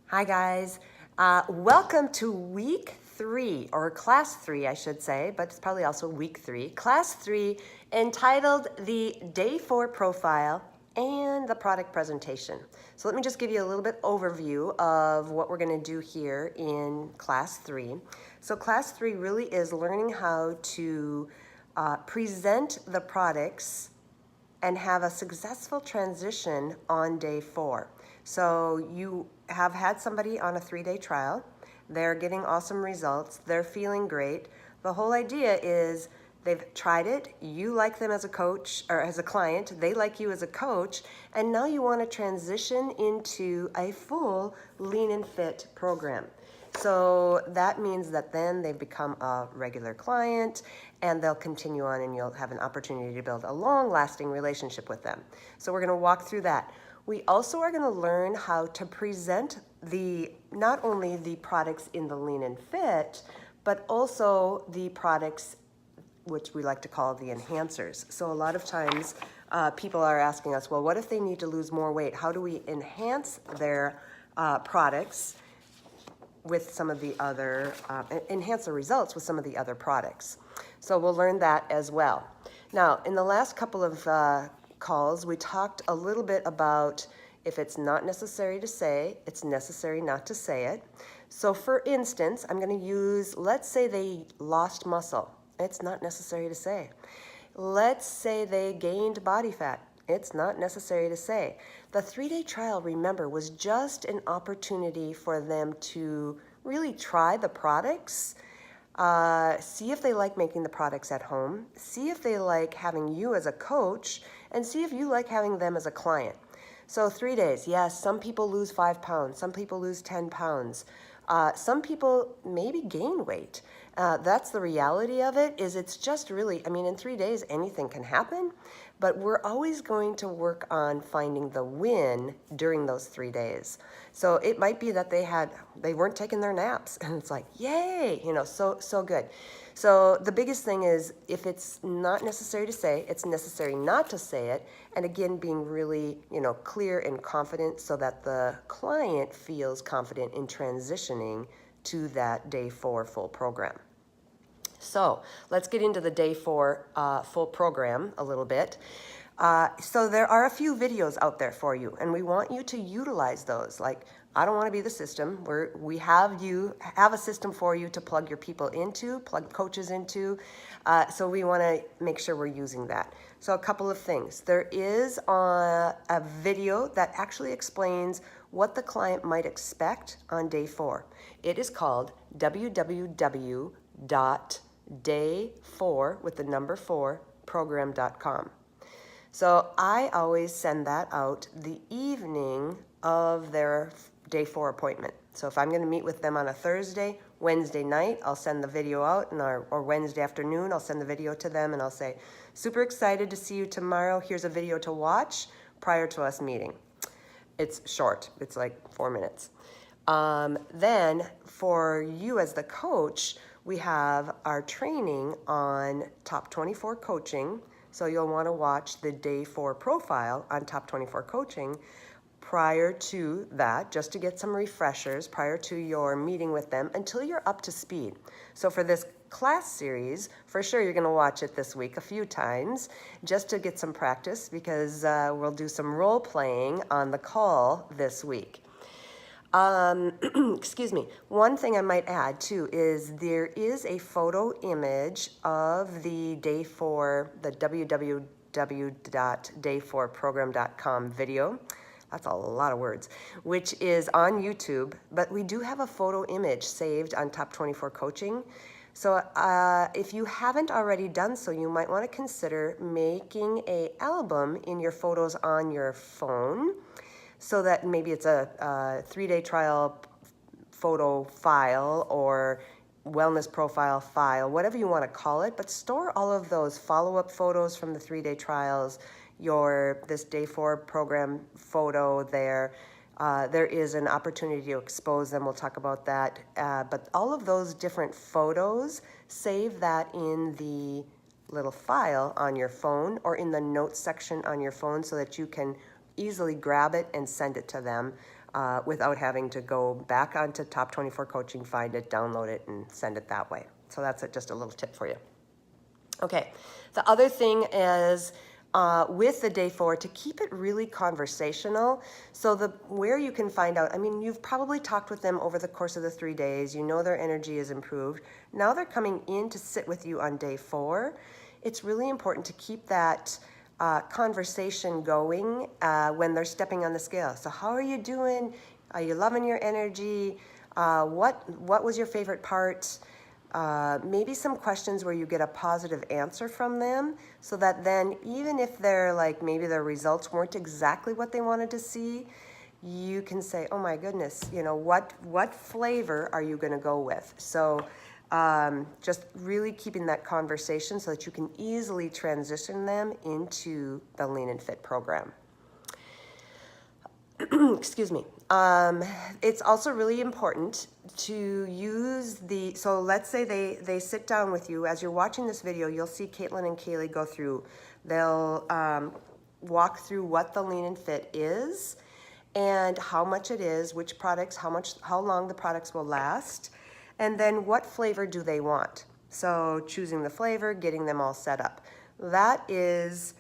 Hi guys, welcome to week 3, or class 3 I should say, but it's probably also week 3. Class 3 entitled the Day 4 Profile and the Product Presentation. So let me just give you a little bit overview of what we're going to do here in class 3. So class 3 really is learning how to present the products and have a successful transition on day 4. So you have had somebody on a 3-day trial. They're getting awesome results. They're feeling great. The whole idea is they've tried it. You like them as a coach or as a client. They like you as a coach. And now you want to transition into a full lean and fit program. So that means that then they've become a regular client and they'll continue on and you'll have an opportunity to build a long-lasting relationship with them. So we're going to walk through that. We also are going to learn how to present not only the products in the lean and fit, but also the products which we like to call the enhancers. So a lot of times people are asking us, well, what if they need to lose more weight? How do we enhance their products with some of the other, enhance the results with some of the other products? So we'll learn that as well. Now, in the last couple of calls, we talked a little bit about if it's not necessary to say, it's necessary not to say it. So for instance, I'm going to use, let's say they lost muscle. It's not necessary to say. Let's say they gained body fat. It's not necessary to say. The 3-day trial, remember, was just an opportunity for them to really try the products, see if they like making the products at home, see if they like having you as a coach, and see if you like having them as a client. So 3 days, yes, some people lose 5 pounds, some people lose 10 pounds. Some people maybe gain weight. That's the reality of it, is it's just really, I mean, in 3 days, anything can happen, but we're always going to work on finding the win during those 3 days. So it might be that they weren't taking their naps, and it's like, yay, so good. So the biggest thing is, if it's not necessary to say, it's necessary not to say it, and again, being really, clear and confident so that the client feels confident in transitioning to that day 4 full program. So let's get into the day 4 full program a little bit. So there are a few videos out there for you, and we want you to utilize those. Like, I don't want to be the system. We have a system for you to plug your people into, plug coaches into. So we want to make sure we're using that. So a couple of things. There is a video that actually explains what the client might expect on day 4. It is called www.day4 with the number 4 program.com. So I always send that out the evening of their day 4 appointment. So if I'm going to meet with them on a Thursday, Wednesday night, I'll send the video out, or Wednesday afternoon, I'll send the video to them and I'll say, super excited to see you tomorrow. Here's a video to watch prior to us meeting. It's short. It's like 4 minutes. Then for you as the coach, we have our training on Top 24 Coaching. So you'll want to watch the day 4 profile on Top 24 Coaching prior to that, just to get some refreshers prior to your meeting with them until you're up to speed. So for this class series, for sure you're going to watch it this week a few times just to get some practice, because we'll do some role playing on the call this week. Excuse me. One thing I might add too is there is a photo image of the day 4, the www.day4program.com video. That's a lot of words, which is on YouTube, but we do have a photo image saved on Top 24 Coaching. So if you haven't already done so, you might want to consider making an album in your photos on your phone, so that maybe it's a 3-day trial photo file or wellness profile file, whatever you want to call it, but store all of those follow-up photos from the 3-day trials, this day 4 program photo there. There is an opportunity to expose them. We'll talk about that. But all of those different photos, save that in the little file on your phone or in the notes section on your phone so that you can easily grab it and send it to them without having to go back onto Top 24 Coaching, find it, download it, and send it that way. So that's just a little tip for you. Okay, the other thing is with the day 4 to keep it really conversational. So where you can find out, I mean, you've probably talked with them over the course of the 3 days. You know their energy is improved. Now they're coming in to sit with you on day 4. It's really important to keep that conversation going when they're stepping on the scale. So how are you doing? Are you loving your energy? What was your favorite part? Maybe some questions where you get a positive answer from them, so that then even if they're like, maybe their results weren't exactly what they wanted to see, you can say, oh my goodness, you know, what flavor are you going to go with? So just really keeping that conversation so that you can easily transition them into the Lean and Fit program. Excuse me. It's also really important to use so let's say they sit down with you. As you're watching this video, you'll see Caitlin and Kaylee go through. They'll walk through what the Lean and Fit is and how much it is, which products, how long the products will last, and then what flavor do they want. So choosing the flavor, getting them all set up. That is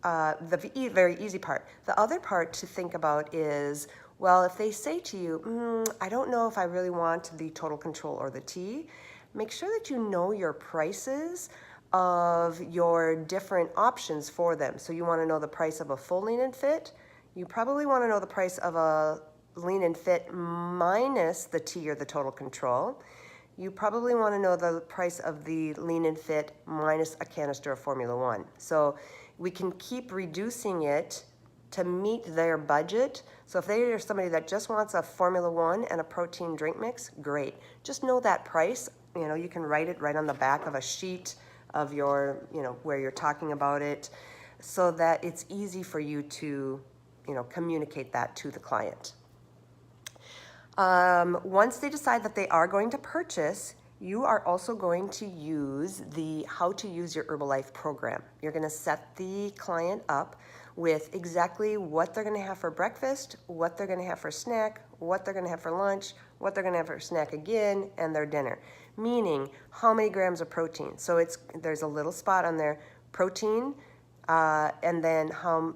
the very easy part. The other part to think about is, well, if they say to you, I don't know if I really want the Total Control or the tea, make sure that you know your prices of your different options for them. So you want to know the price of a full Lean and Fit. You probably want to know the price of a Lean and Fit minus the tea or the Total Control. You probably want to know the price of the Lean and Fit minus a canister of Formula 1. So we can keep reducing it to meet their budget. So if they are somebody that just wants a Formula 1 and a protein drink mix, great. Just know that price. You know, you can write it right on the back of a sheet of your, you know, where you're talking about it, so that it's easy for you to, you know, communicate that to the client. Once they decide that they are going to purchase, you are also going to use the How to Use Your Herbalife program. You're going to set the client up with exactly what they're going to have for breakfast, what they're going to have for snack, what they're going to have for lunch, what they're going to have for snack again, and their dinner. Meaning, how many grams of protein. So there's a little spot on there, protein, and then how,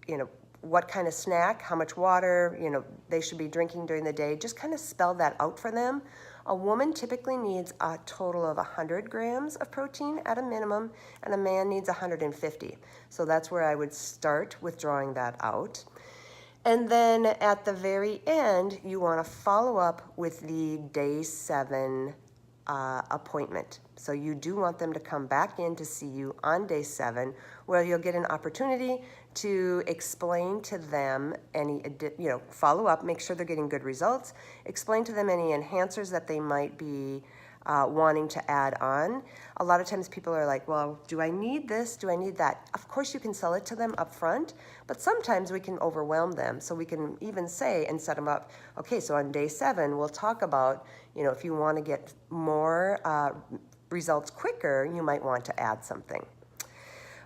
you know, what kind of snack, how much water, you know, they should be drinking during the day. Just kind of spell that out for them. A woman typically needs a total of 100 grams of protein at a minimum, and a man needs 150. So that's where I would start with drawing that out. And then at the very end, you want to follow up with the day 7 appointment. So you do want them to come back in to see you on day 7, where you'll get an opportunity to explain to them any, you know, follow up, make sure they're getting good results, explain to them any enhancers that they might be wanting to add on. A lot of times people are like, well, do I need this? Do I need that? Of course you can sell it to them up front, but sometimes we can overwhelm them. So we can even say and set them up, okay, so on day 7, we'll talk about, you know, if you want to get more results quicker, you might want to add something.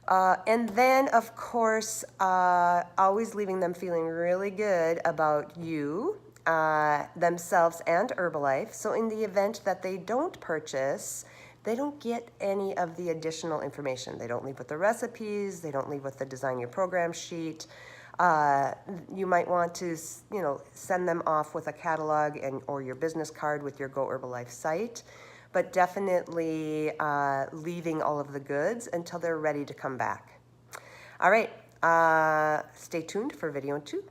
And then, of course, always leaving them feeling really good about you, themselves, and Herbalife. So in the event that they don't purchase, they don't get any of the additional information. They don't leave with the recipes. They don't leave with the Design Your Program sheet. You might want to, you know, send them off with a catalog or your business card with your Go Herbalife site. But definitely leaving all of the goods until they're ready to come back. All right, stay tuned for video 2.